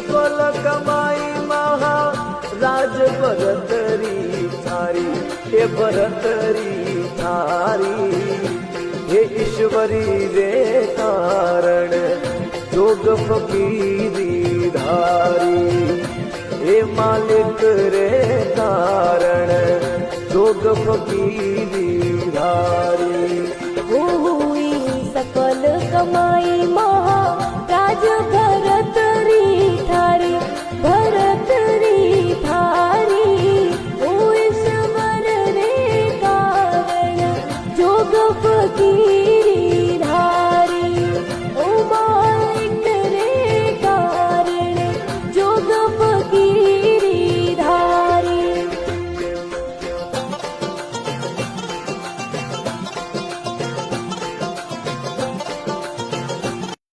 सफल कमाई महा राज भरतरी थारी, हे भरतरी थारी। हे ईश्वरी रे कारण जोग फकीरी धारी, हे मालिक रे कारण जोग फकीरी धारी। हुई सकल कमाई महा राज